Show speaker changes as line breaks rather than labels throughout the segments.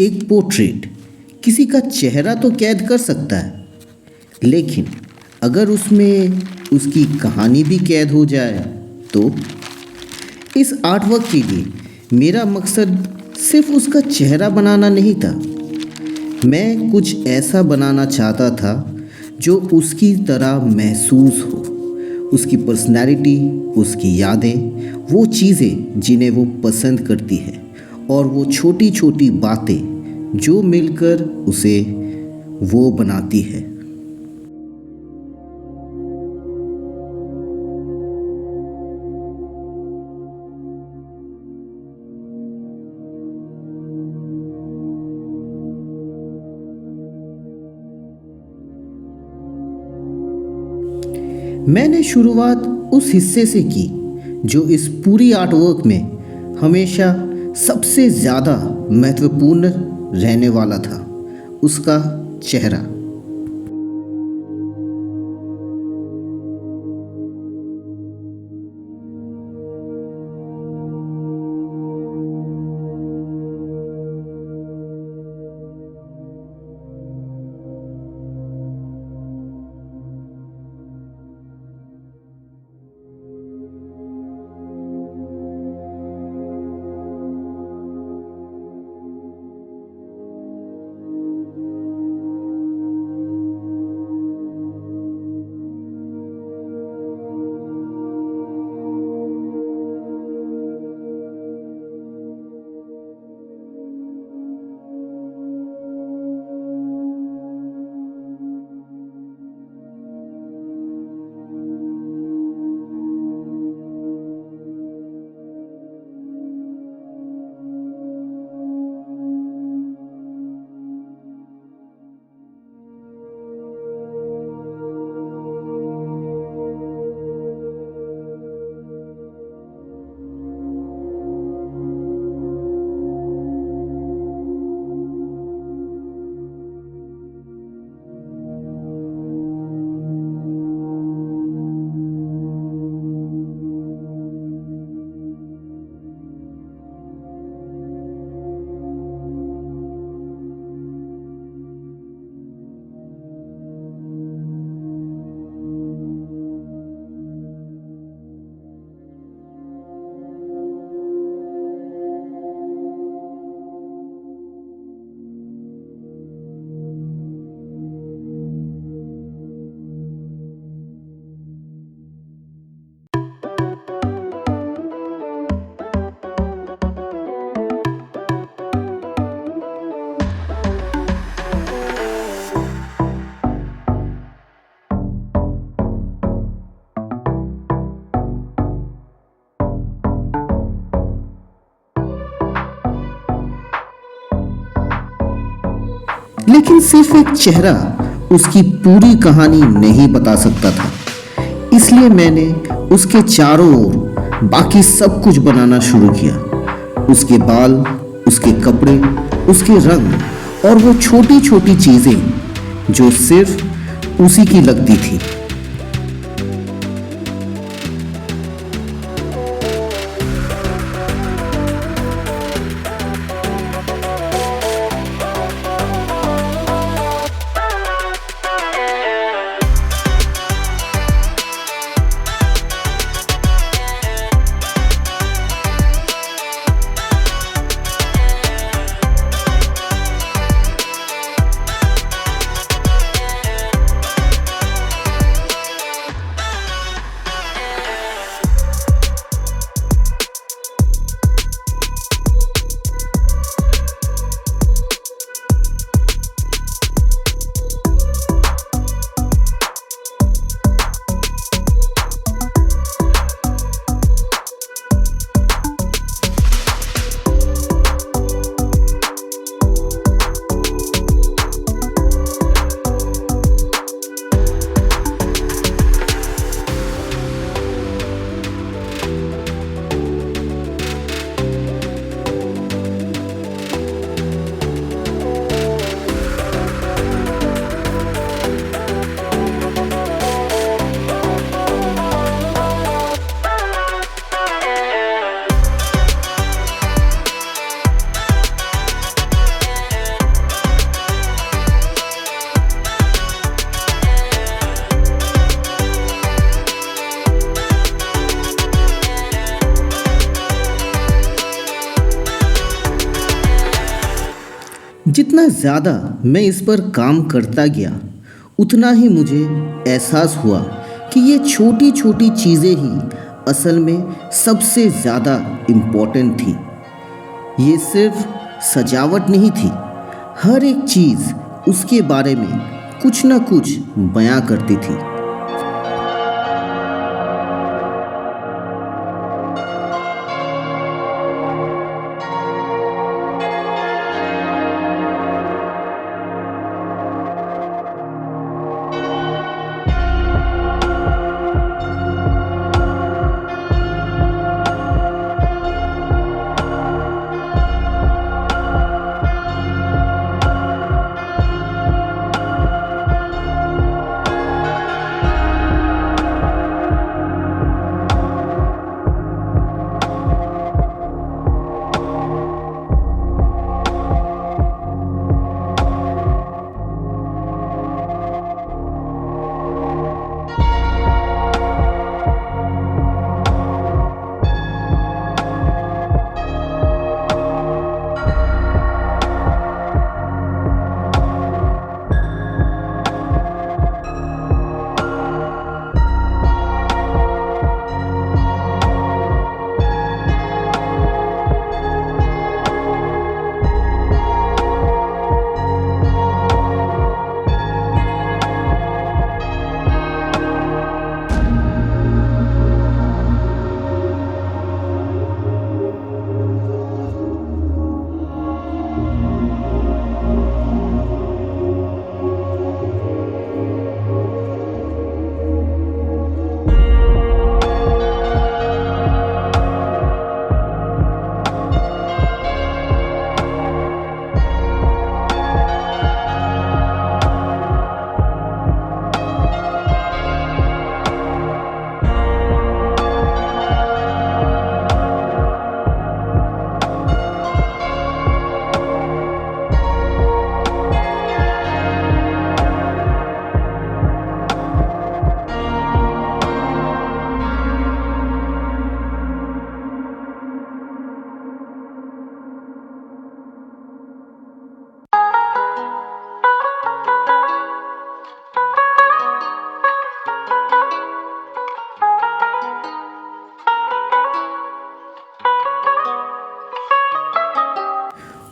एक पोर्ट्रेट किसी का चेहरा तो कैद कर सकता है, लेकिन अगर उसमें उसकी कहानी भी कैद हो जाए तो इस आर्टवर्क के लिए मेरा मकसद सिर्फ उसका चेहरा बनाना नहीं था। मैं कुछ ऐसा बनाना चाहता था जो उसकी तरह महसूस हो, उसकी पर्सनैलिटी, उसकी यादें, वो चीज़ें जिन्हें वो पसंद करती है और वो छोटी छोटी बातें जो मिलकर उसे वो बनाती है। मैंने शुरुआत उस हिस्से से की जो इस पूरी आर्टवर्क में हमेशा सबसे ज़्यादा महत्वपूर्ण रहने वाला था, उसका चेहरा। लेकिन सिर्फ एक चेहरा उसकी पूरी कहानी नहीं बता सकता था, इसलिए मैंने उसके चारों ओर बाकी सब कुछ बनाना शुरू किया। उसके बाल, उसके कपड़े, उसके रंग और वो छोटी छोटी चीजें जो सिर्फ उसी की लगती थी। जितना ज़्यादा मैं इस पर काम करता गया उतना ही मुझे एहसास हुआ कि ये छोटी छोटी चीज़ें ही असल में सबसे ज़्यादा इम्पोर्टेंट थी। ये सिर्फ सजावट नहीं थी, हर एक चीज़ उसके बारे में कुछ ना कुछ बयां करती थी।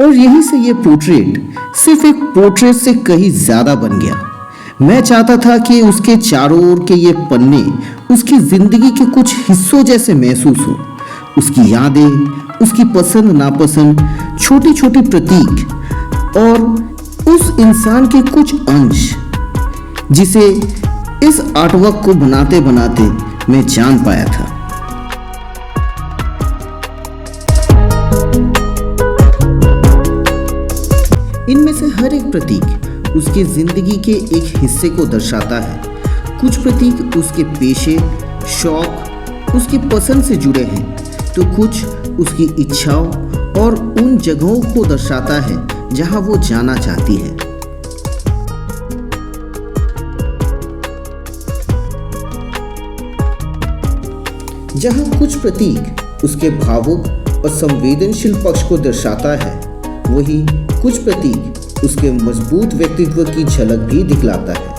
और यहीं से ये पोर्ट्रेट सिर्फ एक पोर्ट्रेट से कहीं ज़्यादा बन गया। मैं चाहता था कि उसके चारों ओर के ये पन्ने उसकी ज़िंदगी के कुछ हिस्सों जैसे महसूस हो। उसकी यादें, उसकी पसंद नापसंद, छोटी छोटी प्रतीक और उस इंसान के कुछ अंश जिसे इस आर्टवर्क को बनाते बनाते मैं जान पाया था। इनमें से हर एक प्रतीक उसकी जिंदगी के एक हिस्से को दर्शाता है। कुछ प्रतीक उसके पेशे, शौक, उसकी पसंद से जुड़े हैं, तो कुछ उसकी इच्छाओं और उन जगहों को दर्शाता है जहां वो जाना चाहती है। जहां कुछ प्रतीक उसके भावुक और संवेदनशील पक्ष को दर्शाता है, वहीं कुछ प्रतीक उसके मजबूत व्यक्तित्व की झलक भी दिखलाता है।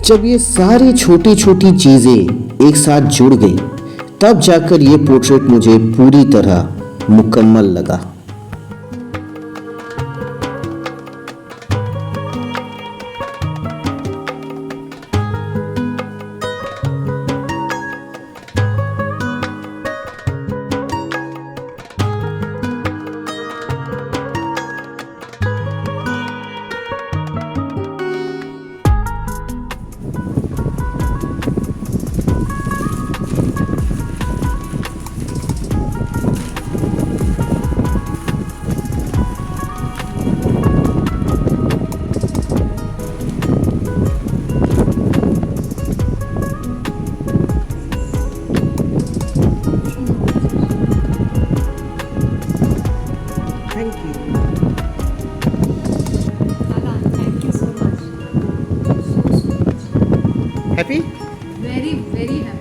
जब ये सारी छोटी छोटी चीजें एक साथ जुड़ गई, तब जाकर ये पोर्ट्रेट मुझे पूरी तरह मुकम्मल लगा। हैप्पी?
Very very happy.